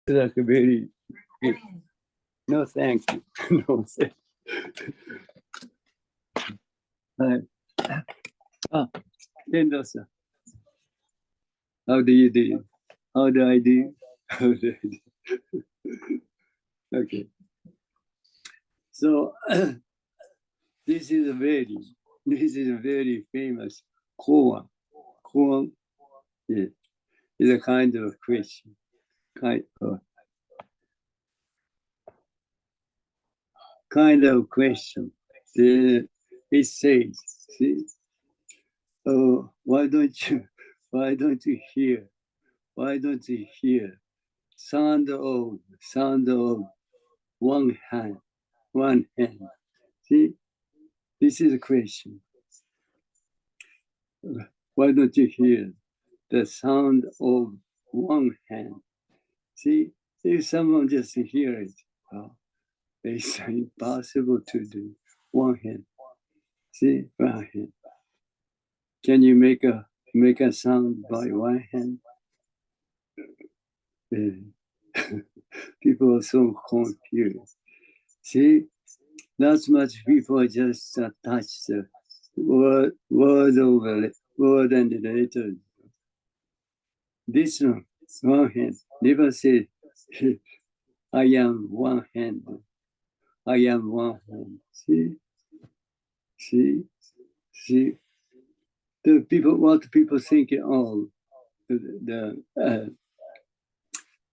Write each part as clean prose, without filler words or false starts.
like a very, no thank you. No thank you. Kendo-san, how do you do? How do I do? How do I do? Okay. So this is a very famous koan. Koan is a kind of question. Kind of question. It says, see, oh, why don't you hear sound of one hand. See, this is a question. Why don't you hear the sound of one hand? See, if someone just hear it, it's impossible to do. One hand. See, one hand. Can you make a sound by one hand? People are so confused. See, not much people just attach the word and the letter. This one hand, never say, I am one hand. I am one hand. See. The people, what people thinking of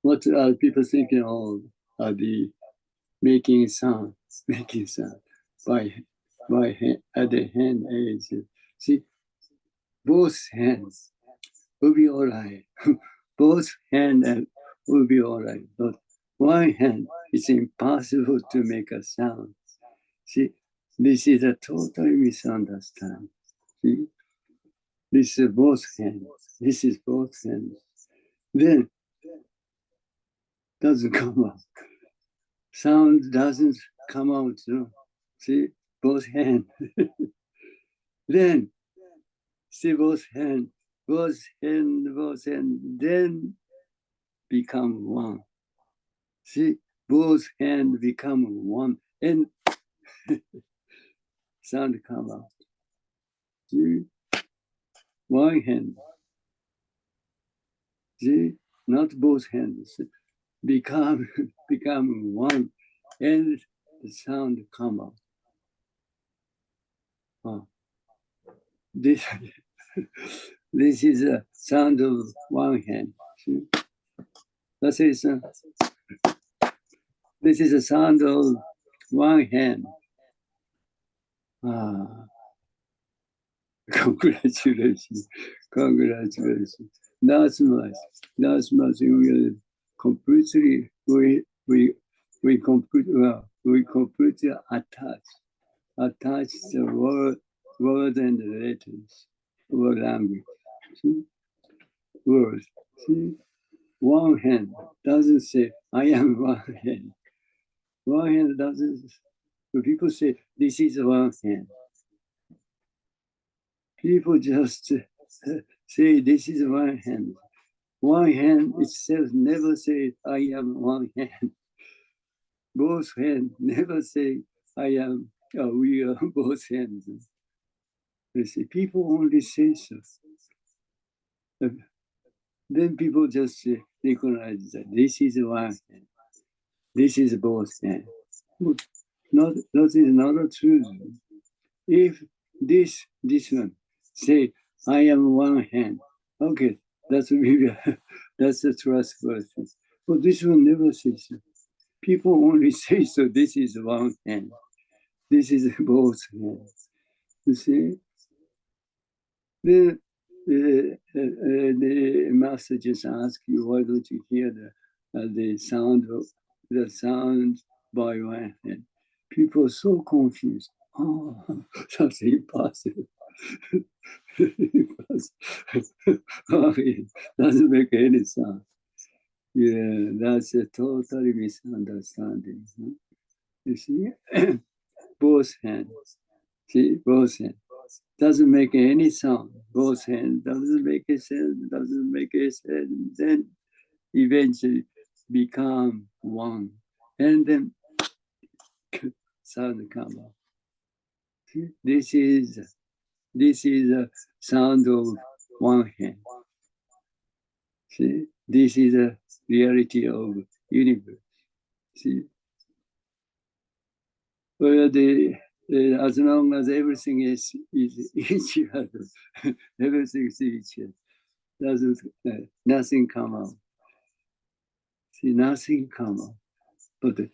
what are people thinking of the making sound by hand, at the hand age. See, both hands will be all right. Both hands will be all right, but one hand is impossible to make a sound. See, this is a total misunderstanding. See, this is both hands. This is both hands. Then doesn't come out. Sound doesn't come out. No? See, both hands. Then see both hands, then become one. See, both hands become one, and sound come out. See, one hand. See, not both hands. Become one, and the sound come out. This is a sound of one hand. This is a sound of one hand. Congratulations. That's much. We completely completely attach the word and the letters, word language. See? Words. See? One hand doesn't say, I am one hand. One hand doesn't, people say, this is one hand. People just say, this is one hand. One hand itself never say, I am one hand. Both hands never say, we are both hands. They say, people only say so. Then people just recognize that this is one hand. This is both hands. That is not true. If this one say, I am one hand, okay, that's a trustworthy. But this one never says so. People only say so, this is one hand. This is both hands. You see? The master just asked you, why don't you hear the sound by one hand? People are so confused. Oh, that's impossible. It doesn't make any sound. Yeah, that's a totally misunderstanding. Huh? You see, both hands. See, both hands. Doesn't make any sound. Both hands doesn't make a sound. Then eventually become one, and then sound come out. This is a sound of one hand. See, this is a reality of universe. See, where as long as everything is each other, everything is each other, doesn't nothing come out. See, nothing come out, but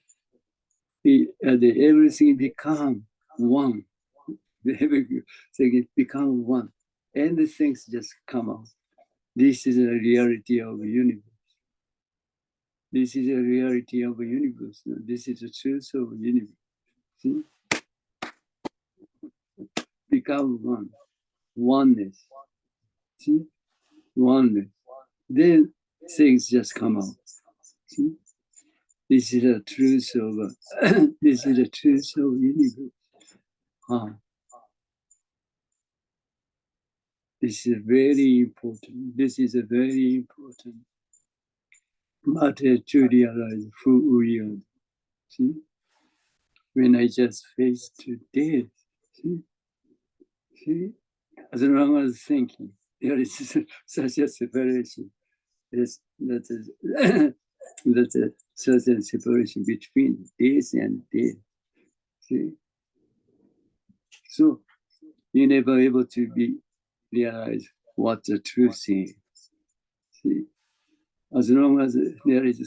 everything become one. Everything become one, and the things just come out. This is a reality of the universe. This is a reality of the universe. This is the truth of the universe. See? Become one. Oneness. See? Oneness. Then things just come out. See? This is the truth of this is the truth of the universe. This is very important. This is a very important matter to realize who we are. See? When I just face to death, see? As long as thinking, there is such a separation. That's a certain separation between this and this. See? So you're never able to realize what the truth is. See? As long as there is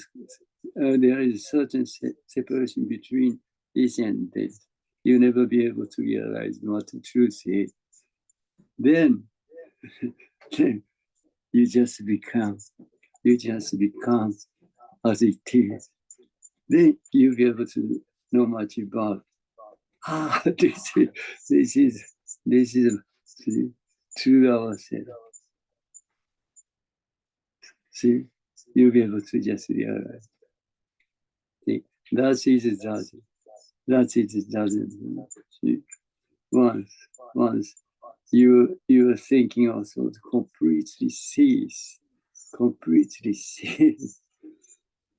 a certain separation between this and this, you'll never be able to realize what the truth is. Then you just become as it is. Then you'll be able to know much about. This is true ourselves. See, you'll be able to just realize. See, that is doesn't. That is doesn't. See, once you are thinking also completely cease,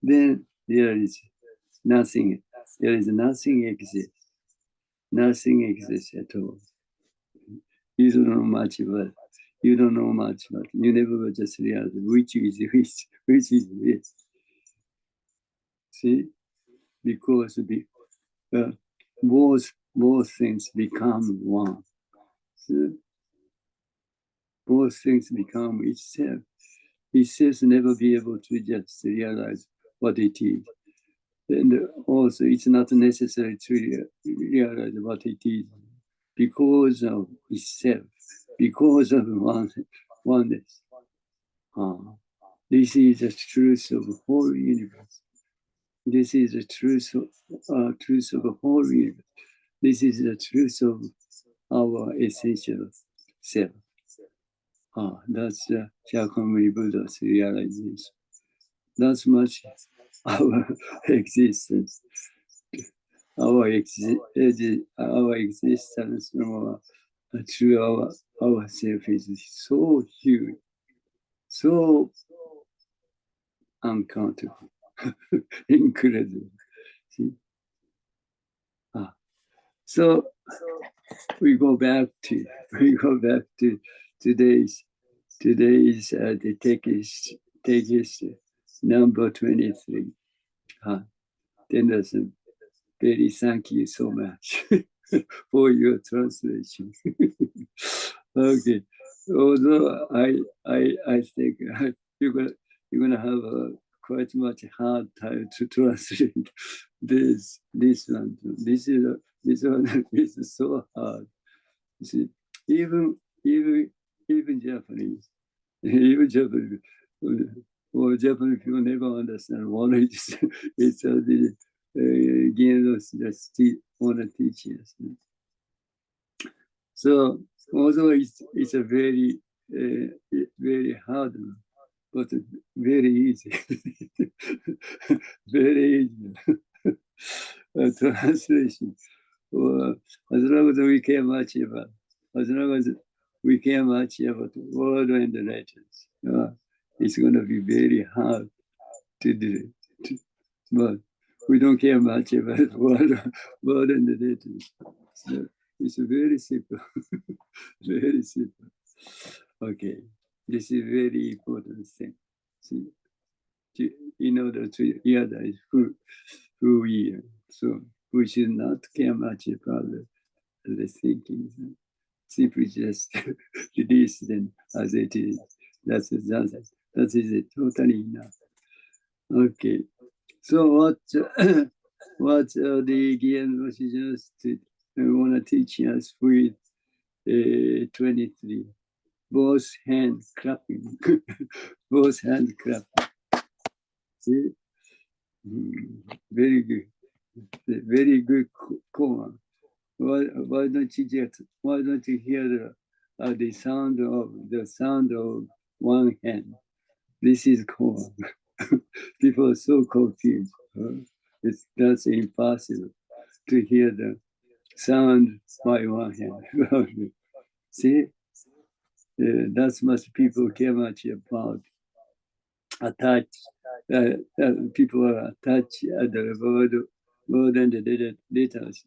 then there is nothing. There is nothing exists. Nothing exists at all. You don't know much about it. You don't know much about it. You never will just realize which is which is which. See? Because both things become one. See? Both things become itself. Itself never be able to just realize what it is. And also, it's not necessary to realize what it is because of itself, because of oneness. This is the truth of the whole universe. This is the truth of the whole universe. This is the truth of our essential self. That's the Shakyamuni Buddha's realization. That's much our existence. Our existence through our self is so huge, so uncountable, incredible. See? So we go back to today's the text number 23. Tenderson, very thank you so much for your translation. Okay, although I think you're gonna have a quite much hard time to translate this one. This one is so hard. You see, even Japanese, even Japanese, or Japanese people never understand what it is. It's the Genos just want to teach us. So although it's a very very hard one, but very easy, very easy translation. As long as we can match about, as long as we can match about word and the letters, it's going to be very hard to do but we don't care much about word and the letters. So it's very simple, very simple. Okay, this is very important thing. See, in order to realize who we are, so we should not care much about the thinking. Simply just release them as it is. That is it, totally enough. Okay. So what the Jinen Roshi just want to teach us with 23. Both hands clapping. Both hands clapping. See? Very good. Very good koan. Why don't you hear the sound of one hand? This is koan. People are so confused. That's impossible to hear the sound by one hand. See, that's much people care much about attached. People are attached at the word and the letters.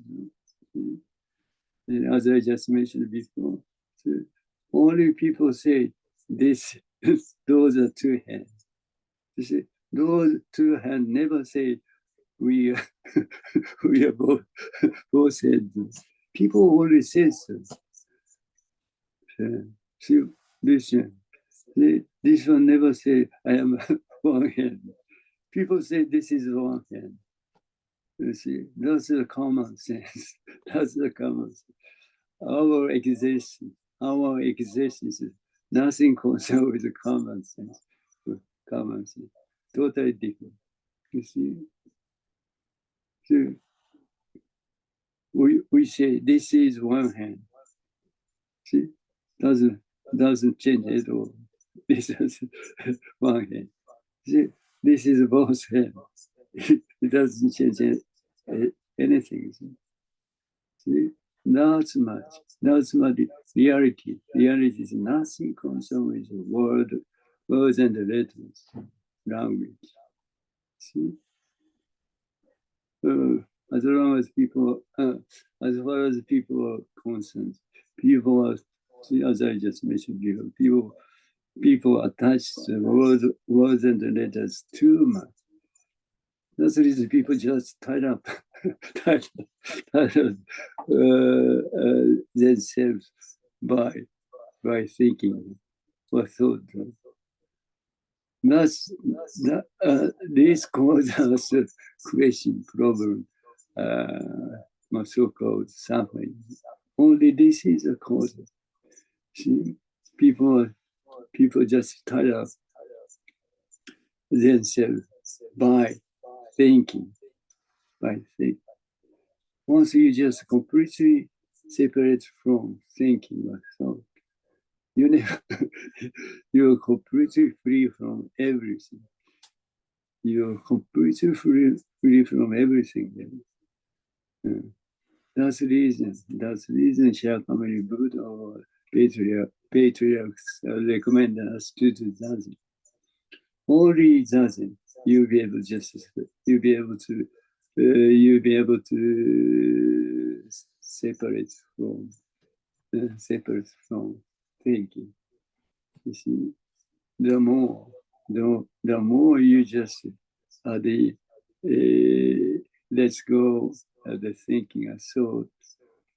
As I just mentioned before, so only people say this. Those are two hands. You see, those two hands never say we are, we are both hands. People only say so. See, this one never say I am one hand. People say this is one hand. You see, that's the common sense. That's the common sense. Our existence is nothing concerned with the common sense. Common sense. Totally different. You see? So we say this is one hand. See? Doesn't change at all. This is one hand. See? This is both hands. It doesn't change anything. See? That's much reality. Reality is nothing concerned with the words and the letters, language. See? As long as people, as far as people are concerned, people are, as I just mentioned before, people attach the words and the letters too much. That's the reason people just tied up themselves by thinking or thought. This causes us question, problem, so-called suffering. Only this is a cause. See, people just tie up themselves by thinking. Once you just completely separate from thinking or thought, you're completely free from everything. You're completely free from everything. That's the reason Shakyamuni Buddha or patriarchs recommend us to do Zazen. Only Zazen, you'll be able to separate from thinking. You see, the more you just let's go at the thinking and thought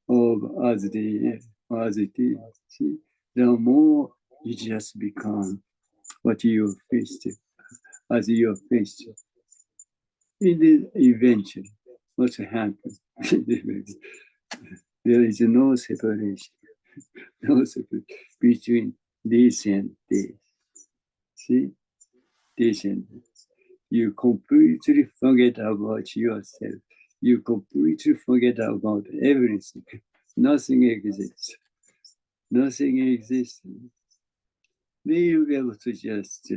of as it is. See, the more you just become what you faced as you faced. Eventually, what happens? There is no separation, between this and this. See, this and this. You completely forget about yourself. You completely forget about everything. Nothing exists. Nothing exists. Then you'll be able to just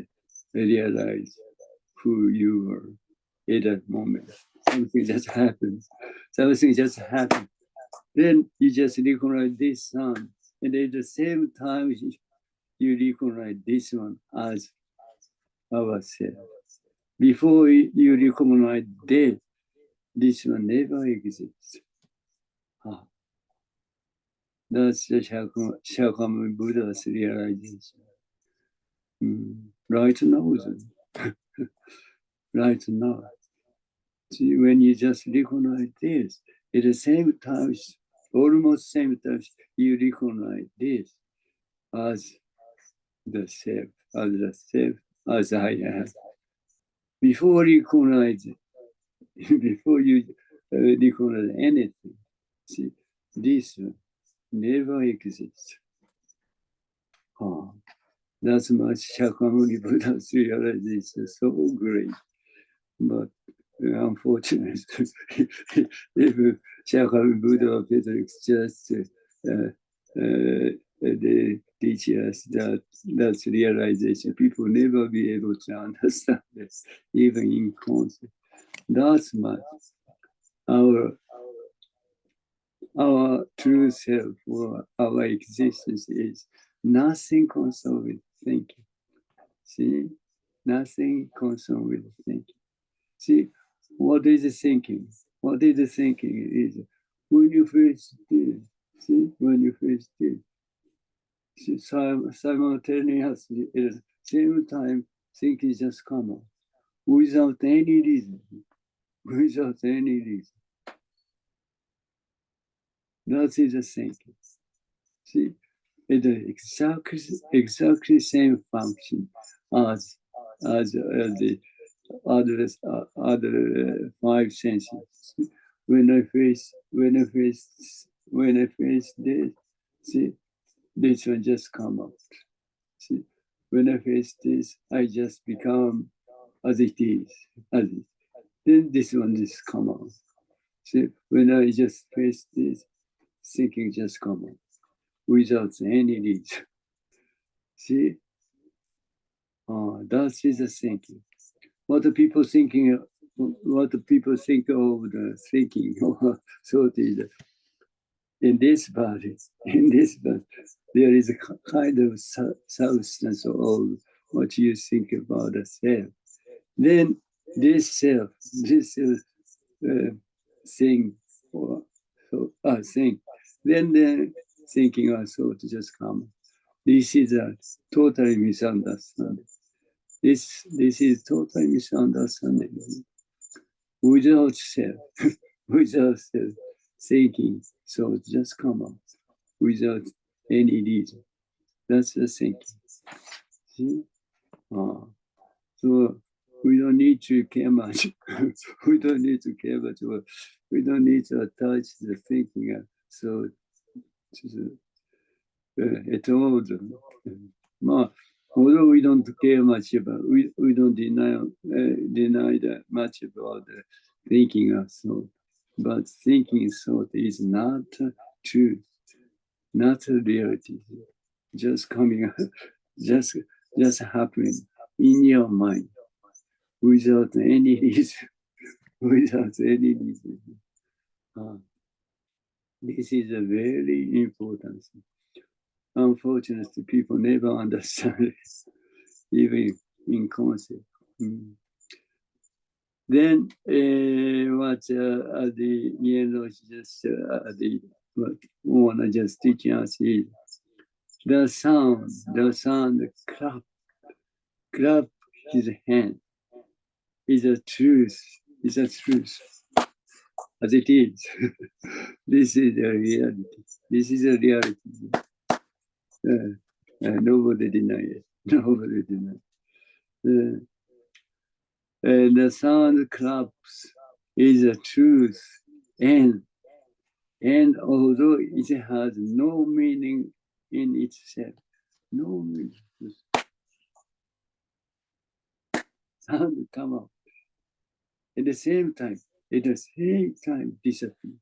realize who you are at that moment. Something just happens. Then you just recognize this sound. And at the same time, you recognize this one as ourselves. Before you recognize this, this will never exist. That's the Shakyamuni Buddha's realization. Right now, right now. See, when you just recognize this, at the same time, almost same time, you recognize this as the self, as I am. Before you recognize, before you recognize anything, see, this never exists. That's much Shakyamuni Buddha's realization, so great. But unfortunately, if Shakyamuni Buddha or Petrix just they teach us that's realization, people never be able to understand this, even in concept. That's much our true self or our existence is nothing concerned with thinking. See, nothing concerned with thinking. See, what is thinking? What is thinking is when you face this. See, when you face this. See, simultaneously, at the same time, thinking just come out without any reason. Without any reason. That is the thinking. See, it is exactly same function as the other five senses. When I face this, see, this one just come out. See, when I face this, I just become as it is, as it. Then this one just come out. See, when I just face this, thinking just come out without any reason. See, that is the thinking. What the people thinking? What the people think of the thinking? So it is in this body. In this body, there is a kind of substance of what you think about the self. Then this self, thing, or thing. Then the thinking or thought just come. This is a totally misunderstanding. This is totally misunderstanding. Without self, without self thinking, so just come out without any reason. That's the thinking. See? So we don't need to care much. We don't need to care much. We don't need to attach the thinking. So at all. Although we don't care much about, we don't deny that much about the thinking of thought, but thinking thought is not true, not a reality, just coming, just happening in your mind without any reason, without any reason. This is a very important thing. Unfortunately, people never understand it, even in concept. Then what the Jinen Roshi just what one just teaching us is the sound clap his hand is a truth, is a truth as it is. This is a reality. This is a reality. Nobody denies it. Nobody denies it. And the sound claps is a truth, and although it has no meaning in itself, no meaning, sound come out. At the same time, disappear.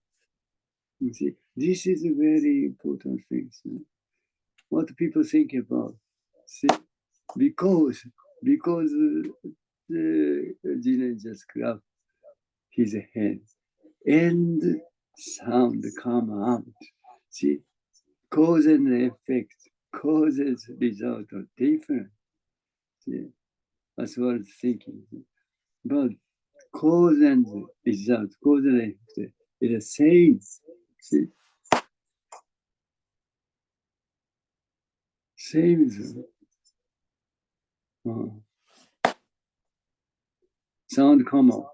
You see, this is a very important thing. What people think about, see, because the Jinen just clapped his hands and sound come out. See, cause and effect, causes result are different. See, as well as thinking. But cause and result, cause and effect, it is same. See? Same is sound come out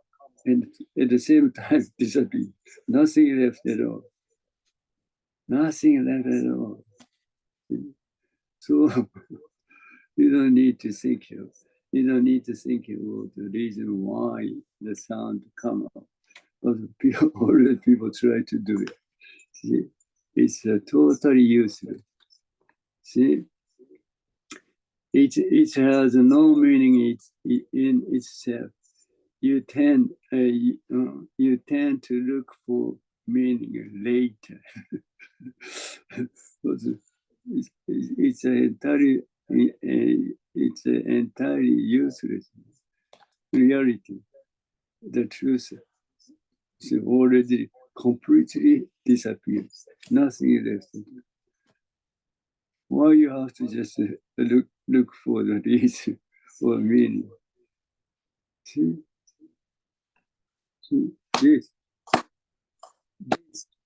and at the same time disappear. Nothing left at all. Nothing left at all. So you don't need to think. You don't need to think about the reason why the sound come out. But people, already people try to do it. See, it's totally useless. See, it has no meaning in itself. You tend to look for meaning later. It's entirely useless reality. The truth is already completely disappears. Nothing left. Why you have to just look for the reason or meaning? See, this,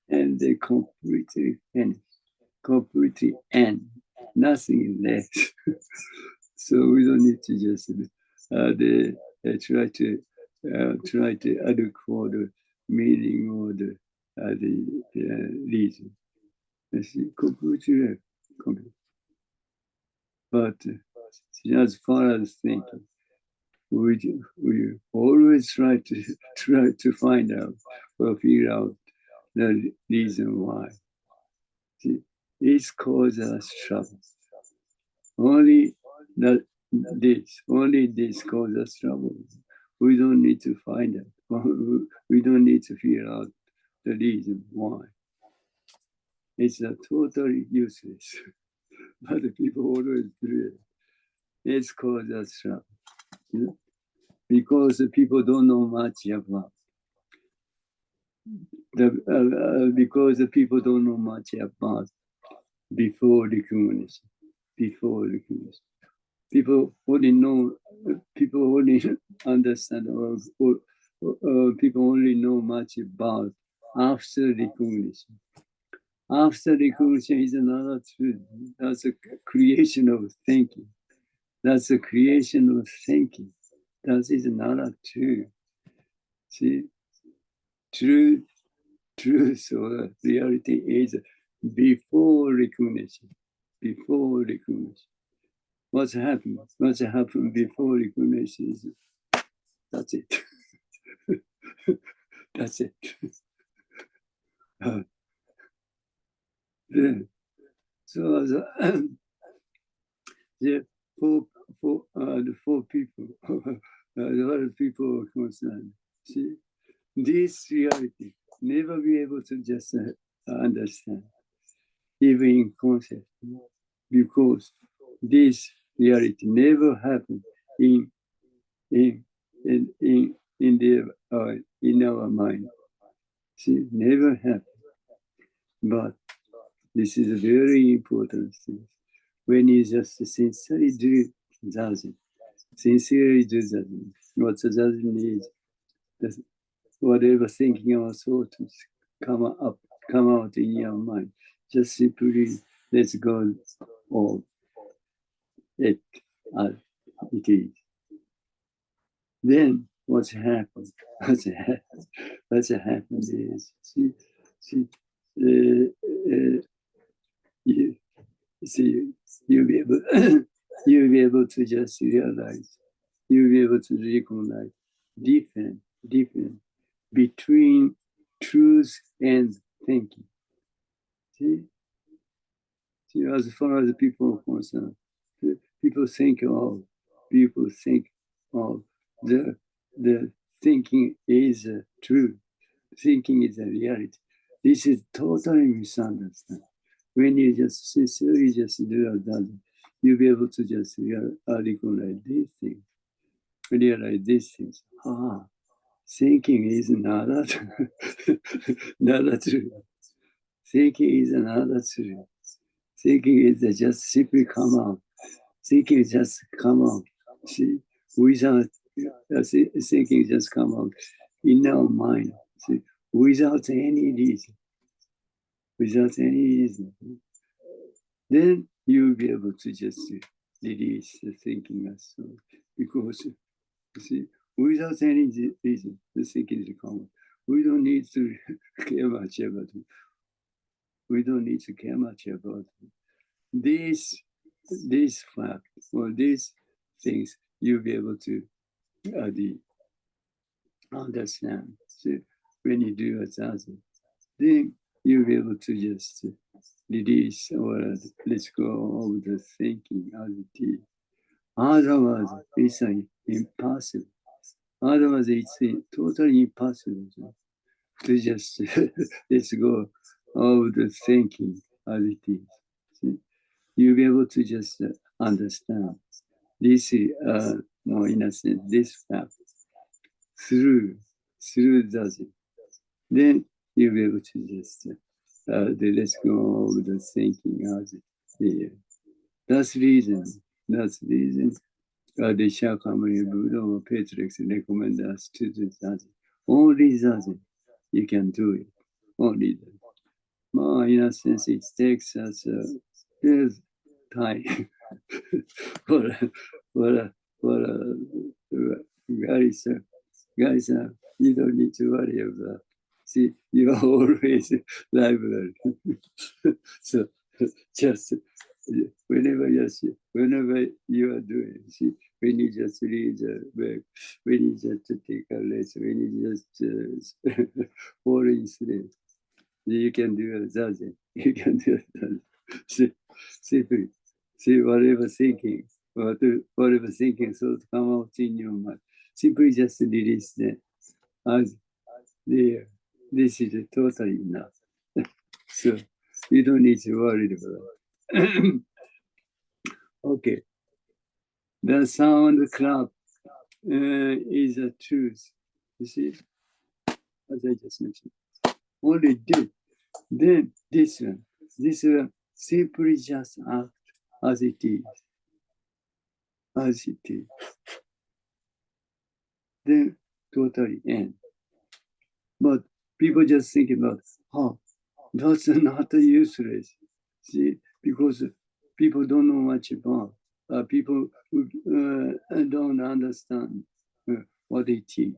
and they completely finish, completely end, nothing left. So we don't need to just try to look for the meaning or the reason. Completely left. But as far as thinking, we always try to find out or figure out the reason why. See, it causes us trouble. Only this causes us trouble. We don't need to find out. We don't need to figure out the reason why. It's totally useless. But the people always do it. It's caused us trouble. You know? Because the people don't know much about because the people don't know much about before recognition. Before recognition, people only understand or people only know much about after recognition. After recognition is another truth. That's a creation of thinking. That's a creation of thinking. That is another truth. See, truth or reality is before recognition. Before recognition. What's happened before recognition is that's it. That's it. So the four people, a lot of people are concerned. See, this reality never be able to just understand, even in concept, because this reality never happened in our mind. See, never happened. But this is a very important thing. When you just sincerely do zazen, what the zazen is, whatever thinking or thoughts come out in your mind, just simply let's go of it as it is. Then what's happened? What's happened is you'll be able to just realize, you'll be able to recognize different between truth and thinking. See, as far as the people are concerned, people think of the thinking is true. Thinking is a reality. This is totally misunderstood. When you just sincerely just do that, you'll be able to just recognize these things, realize these things. Thinking is not true. Thinking is another true. Thinking is just simply come out. Thinking just come out. See, without thinking just come out in our mind, see, without any reason. Without any reason. Then you'll be able to just release the thinking as so. Because, you see, without any reason, the thinking is common. We don't need to care much about it. We don't need to care much about this fact or these things. You'll be able to understand. So when you do a zazen, then you'll be able to just release or let go of the thinking as it is. Otherwise, it's impossible. Otherwise, it's totally impossible to just let go of the thinking as it is. See? You'll be able to just understand this, more in a sense, this fact through zazen. Then you'll be able to just let go of the thinking as it is. That's reason. The Shakyamuni Buddha or Patriarchs recommend us to do zazen. Only zazen, you can do it. Only that. In a sense, it takes us time for guys, you don't need to worry about. See, you are always library. So just whenever you are doing, see, when you just read the book, when you just take a lesson, when you just fall in sleep, you can do a zazen. You can do it. See, whatever thinking, thoughts come out in your mind. Simply just release them as there. This is totally enough. So you don't need to worry about it. Okay. The sound clap is a truth. You see, as I just mentioned. Only this. Then this one simply just act as it is. As it is. Then totally end. But people just think about, that's not useless. See, because people don't know much about. People don't understand what it is.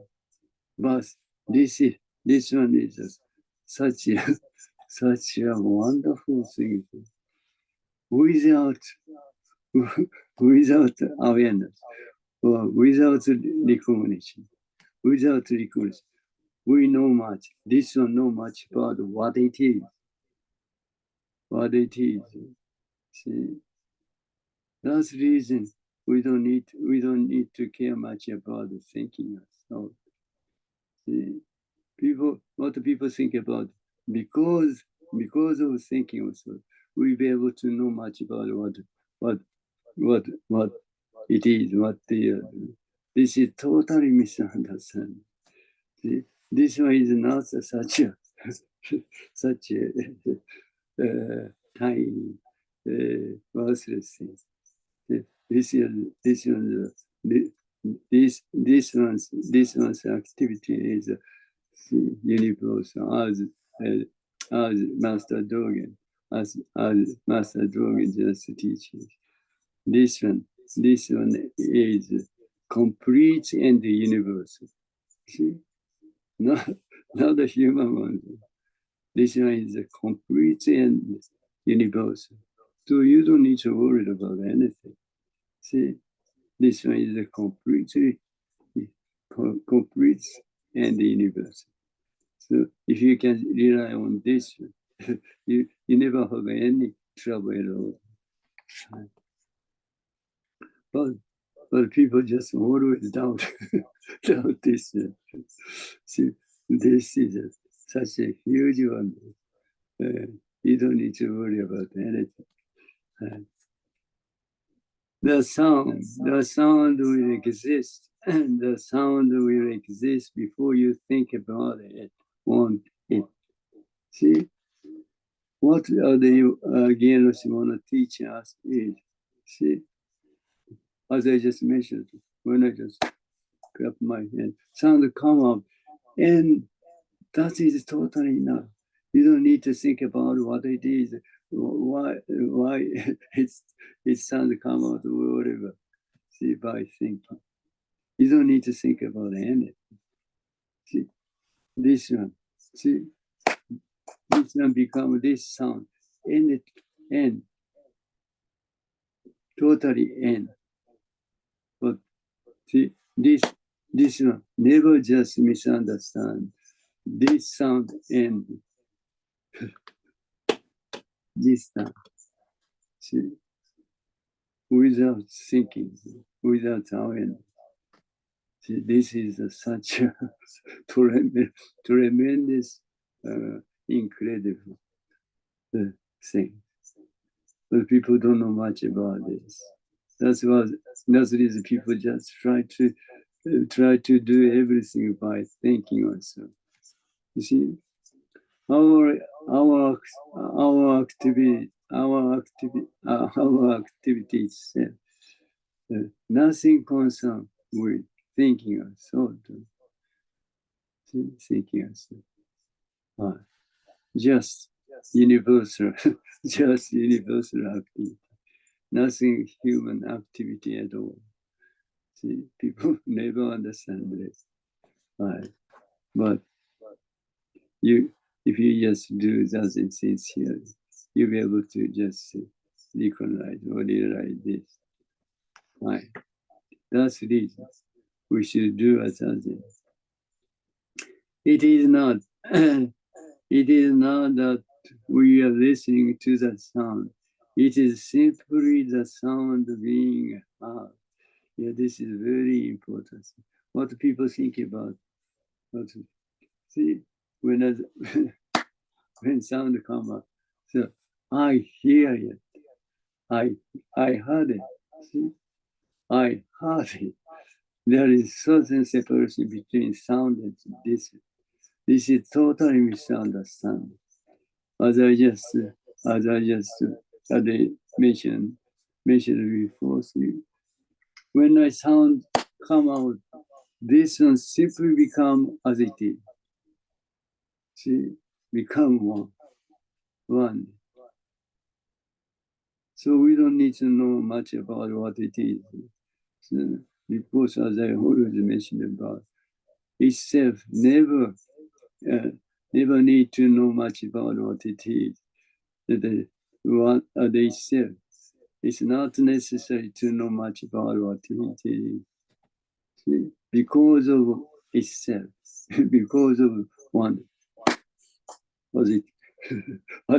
But this one is such a wonderful thing. Without awareness or without recognition, we know much. This one know much about what it is. See, that's the reason we don't need to care much about the thinking. So, see, what people think about because of thinking also, we'll be able to know much about what it is, what the this is totally misunderstanding. See, this one is not such a tiny worthless thing. This one's activity is universal as Master Dogen just teaches. This one is complete and universal. See, not the human one. This one is a complete and universal. So you don't need to worry about anything. See, this one is a complete and universal. So if you can rely on this one, you never have any trouble at all. But people just always doubt this. See, this is such a huge one. You don't need to worry about anything. The sound will exist, and the sound will exist before you think about it, want it. See, what are the Jinen Roshi want to teach us is, see, as I just mentioned, when I just clap my hand, sound come up, and that is totally enough. You don't need to think about what it is, why it sound come out or whatever. See, by thinking. You don't need to think about anything. See, this one. See, this one become this sound. And totally end. But see, this one, never just misunderstand. This sound end. This time. See, without thinking, without awareness. See, this is such a tremendous, incredible thing. But people don't know much about this. That's the reason people just try to do everything by thinking also. You see, our activity itself, nothing concerned with thinking or thought. Thinking or just universal, just universal activity. Nothing human activity at all. See, people never understand this. Right. But if you just do that sincerely, you'll be able to just recognize or realize this. Right. That's the reason we should do as others. It is not that we are listening to the sound. It is simply the sound being heard. Yeah, this is very important. What people think about. See, when sound come up, so I hear it. I heard it. See, I heard it. There is certain separation between sound and this. This is totally misunderstanding. As I just mentioned before, see, when I sound come out, this one simply become as it is. See, become one. So we don't need to know much about what it is. So, because as I always mentioned about, itself never need to know much about what it is. What itself. It's not necessary to know much about what it is. See? Because of itself, because of one, as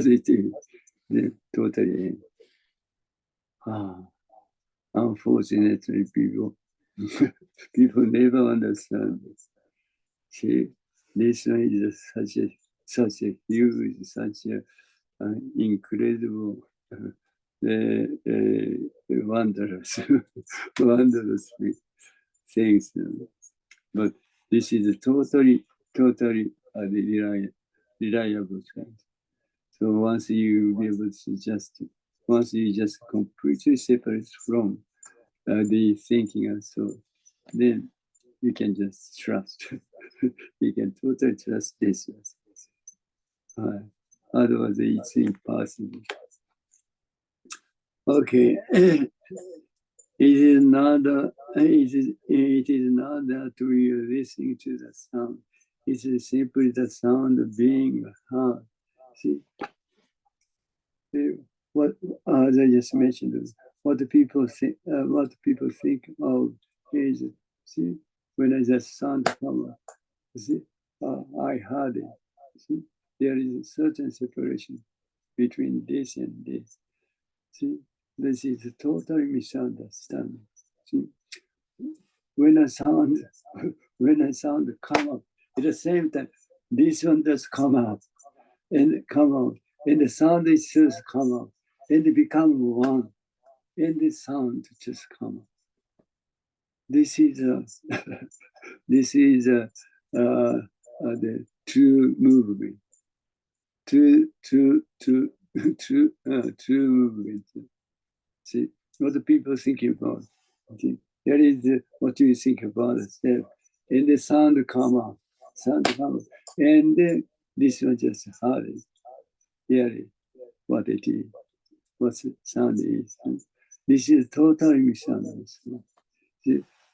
it is, then totally. Unfortunately, people never understand this. See, this one is such a huge, such a incredible, wondrous, wondrous things. But this is totally reliable thing. So once you be able to once you just completely separate from the thinking and so, then you can just trust. You can totally trust this. Otherwise, it's impossible. Okay. It is not that we are listening to the sound. It is simply the sound being heard. See, what as I just mentioned, what the people think of is, see, when I just sound come up, see, I heard it. See, there is a certain separation between this and this. See, this is a totally misunderstanding. See, when a sound come up, at the same time, this one does come up and come out, and the sound itself come out, and it become one, and the sound just come up. This is the true movement. True movement. See what the people thinking about. Okay? There is what you think about the self. And the sound come out. Sound come out. And then this one just heard it. Hear it. What it is. What the sound is. This is totally misunderstood.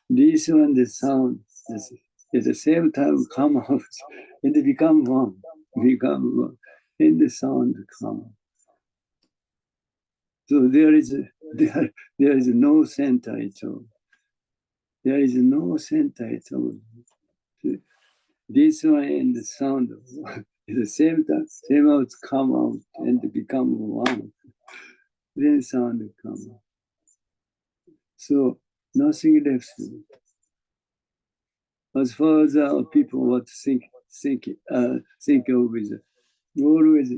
This one, the sound, is, at the same time come out and become one. Become one. And the sound come out. So there is no center at all. There is no center at all. This one and the sound at the same time, same out come out and become one. Then sound come out. So nothing left. As far as people what think of is always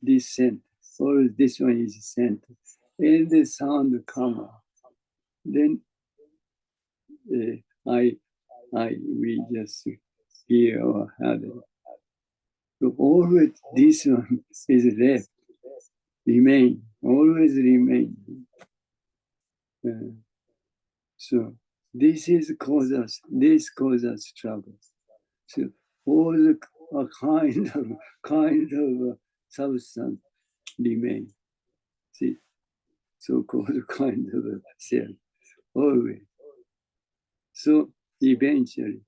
this center, always this one is center, and the sound come out. Then we just hear or have it. So always this one is left, remain, always remain. So this causes trouble. So all the kind of substance remain. See, so-called kind of self, always. So eventually,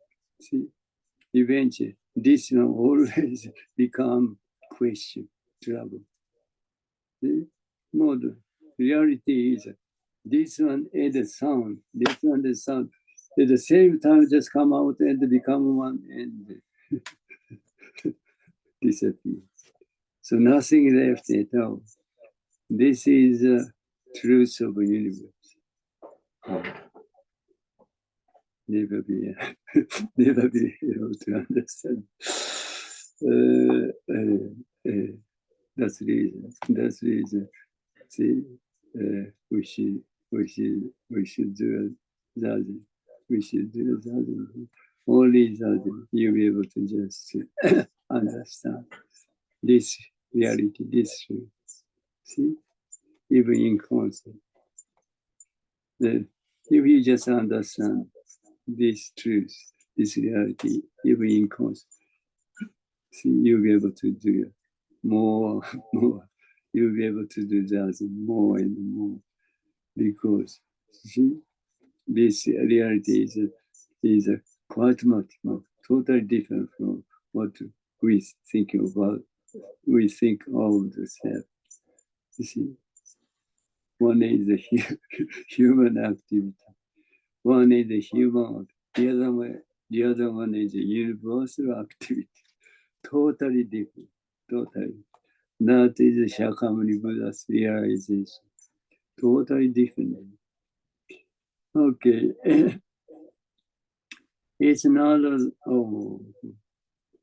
this one always become question, trouble. See? Modern reality is this one is the sound, this one the sound. At the same time, just come out and become one and disappear. So nothing left at all. This is the truth of the universe. Never be able to understand. That's reason. See, we should do zazen. We should do zazen. Only zazen, you'll be able to just understand this reality, this truth. See, even in concept. If you just understand this truth, this reality, even in concept, see, you'll be able to do more. You'll be able to do that more and more, because see, this reality is quite much more, totally different from what we think about. We think of the self. You see, one is the human activity. One is the human. The other one is the universal activity. Totally different. Totally. That is Shakyamuni Buddha's realization. Totally different. Okay. It's not the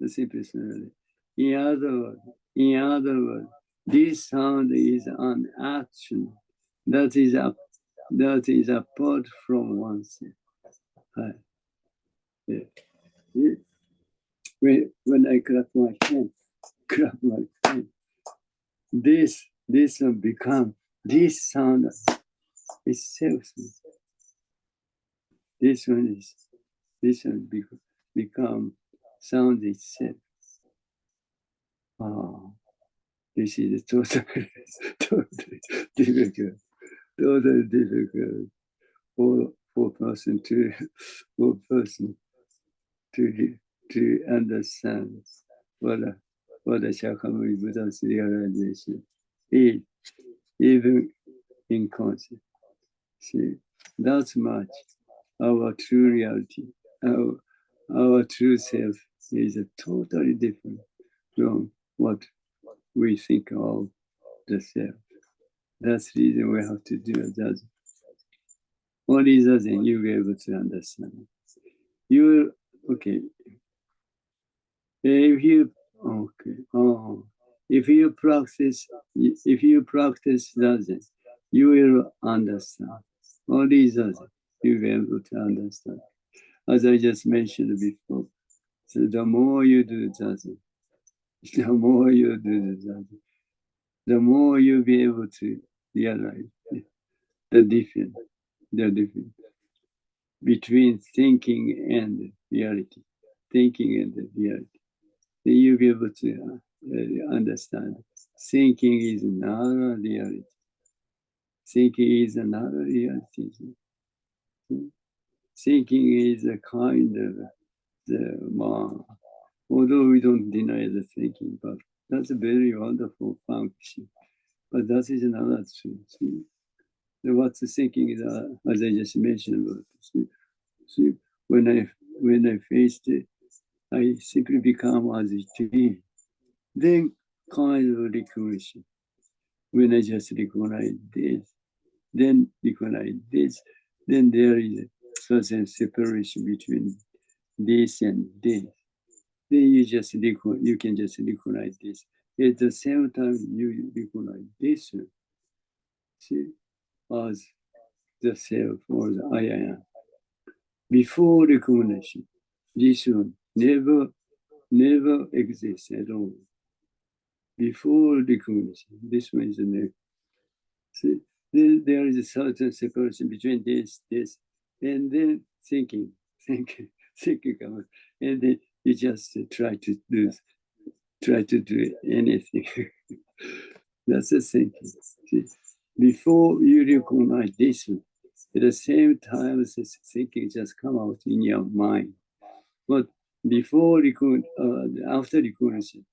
simplest. In other words, this sound is an action that is apart from oneself. When I clap my hand, this will become this sound itself. This one become sound itself. This is totally difficult. Totally difficult for person to understand what a Shakyamuni Buddha's realization is, even in concept. See, that's much our true reality, our true self is totally different from what we think of the self. That's the reason we have to do that. Only then you'll be able to understand. Okay. If you practice that, you will understand. Only that you'll be able to understand. As I just mentioned before, so the more you do that, the more you'll be able to realize the difference. between thinking and reality. Thinking and reality. Then you'll be able to understand. Thinking is not a reality. Thinking is another reality. Thinking is a kind of although we don't deny the thinking, but that's a very wonderful function. But that is another truth. What's the thinking is, as I just mentioned about. See, when I faced it, I simply become as it is. Then kind of recognition. When I just recognize this, then recognize this, then there is a certain separation between this and this. Then you can just recognize this. At the same time, you recognize this, see, as the self or the I am. Before recognition, this one never exists at all. Before recognition, this one is never. See, then there is a certain separation between this, and then thinking comes, and then you just try to do anything. That's the thinking. See, before you recognize this, at the same time, this thinking just come out in your mind. But before after recognition,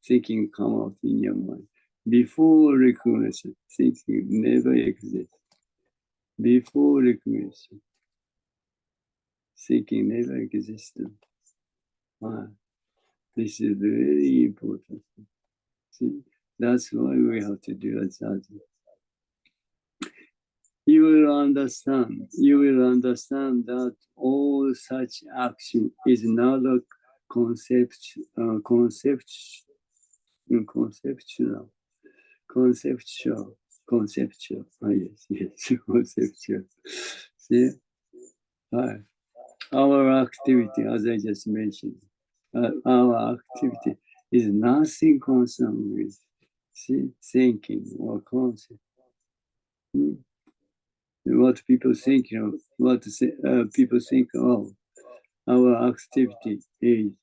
thinking come out in your mind. Before recognition, thinking never exists. Before recognition, thinking never existed. This is very important. See, that's why we have to do it. You will understand that all such action is not a conceptual. Yes, conceptual. See, our activity, as I just mentioned, our activity is nothing concerned with thinking or concept. What people think, people think of our activity is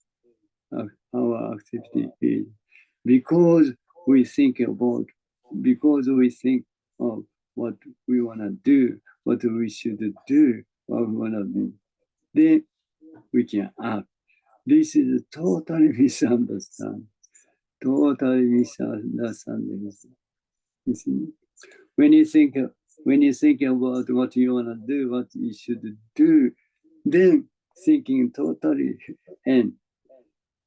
because we think of what we want to do, what we should do, what we want to do. Then we can act. This is a totally misunderstanding. You see? When you think about what you want to do, what you should do, then thinking totally end.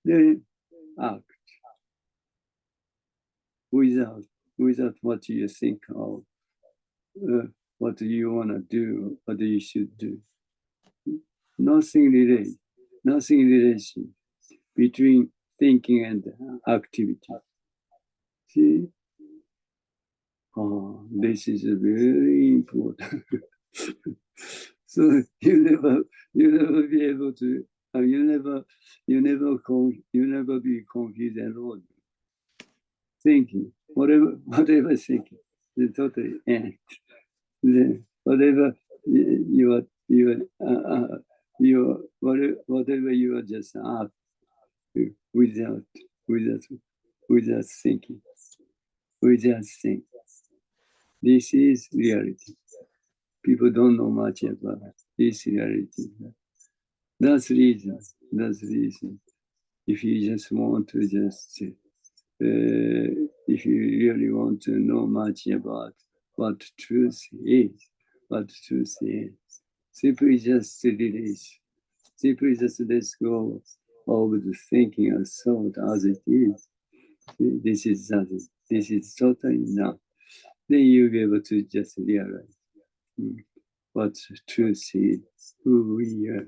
Then act without what you think of, what you want to do, what you should do. Nothing relation between thinking and activity. See? This is very important. So you never be able to. You never be confused at all. Thinking, whatever thinking, the totally end. Then whatever whatever you are just up without thinking, without thinking. This is reality. People don't know much about this reality. That's reason. If you just want to if you really want to know much about what truth is, simply just release. Simply just let go of the thinking and thought as it is. This is totally enough. Then you'll be able to just realize what truth is, who we are.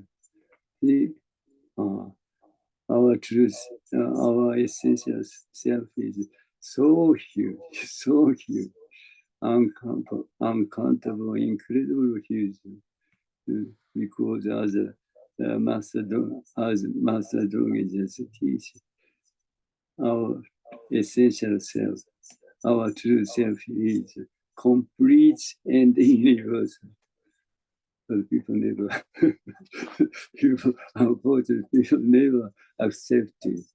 Our truth, our essential self is so huge, uncountable, incredible huge. Because as Master Dogen just teaches, our essential self, our true self is complete and universal. But people never, people, unfortunately, people never accept it.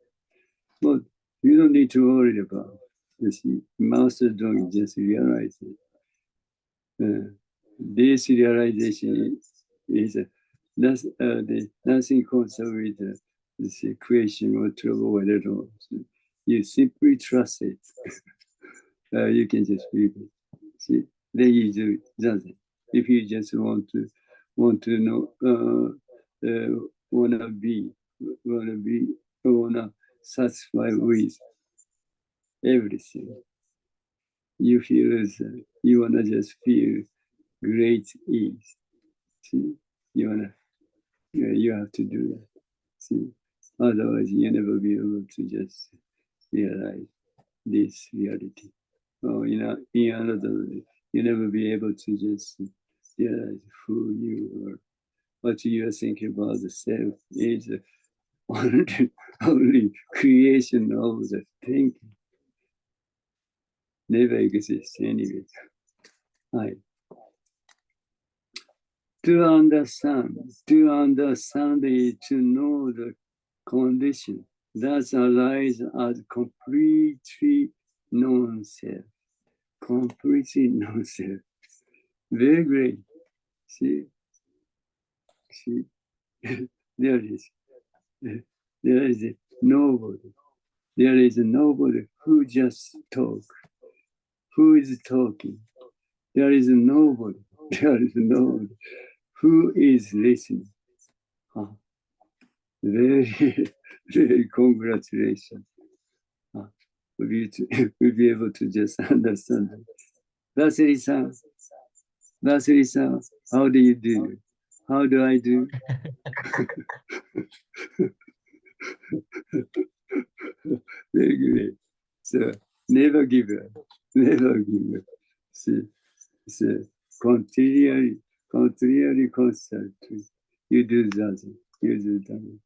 But you don't need to worry about it. You see, master don't just realize it. This realization is nothing concerned with this equation or trouble or at all. You simply trust it. You can just believe it. See, then you do it. That's it. If you just want to know, wanna satisfy with everything. You feel you wanna just feel great ease. See, you have to do that. See, otherwise you never be able to just realize this reality. Or in another, you never be able to just realize who you are. What you are thinking about the self is only creation of the thinking. Never exists anyway. Right. To understand is to know the condition that arise as completely non-self. Completely non-self. Very great. See, there is nobody. There is nobody who just talk. Who is talking? There is nobody. There is nobody who is listening. Very, very congratulations. We'll be able to just understand. Vasily-san, how do you do? How do I do? Very good. So never give up. Never give up. So continually, constantly. You do that. You do that.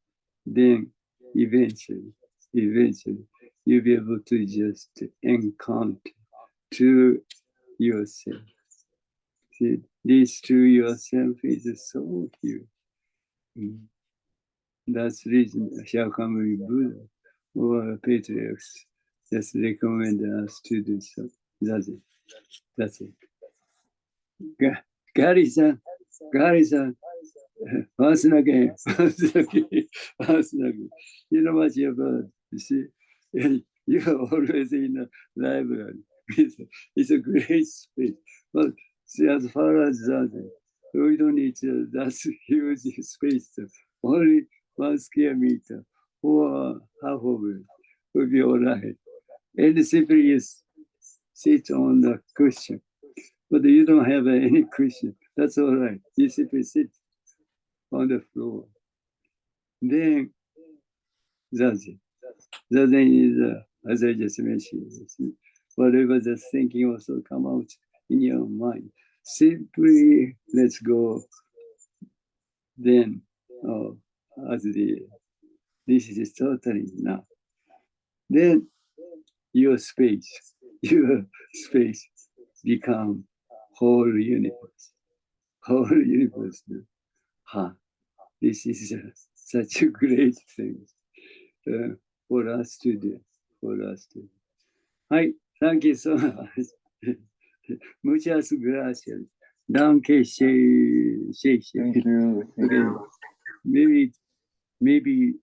Then eventually, you'll be able to just encounter to yourself. See, this to yourself is so huge. That's the reason Shakyamuni Buddha or patriarchs just recommend us to do so. That's it. That's it. Gary-san, once again. You know what you're about. You see, you're always in the library. It's a great space. But see, as far as that, we don't need that huge space. Only 1 square meter or half of it will be all right. And simply you sit on the cushion. But you don't have any cushion. That's all right. You simply sit on the floor. Then Zazen. Zazen is, as I just mentioned, whatever the thinking also come out in your mind. Simply let's go. Then, this is totally enough. Then your space become whole universe. Whole universe. This is such a great thing for us to do. Hi, thank you so much. Muchas gracias. Danke schön. Thank you. Okay. Maybe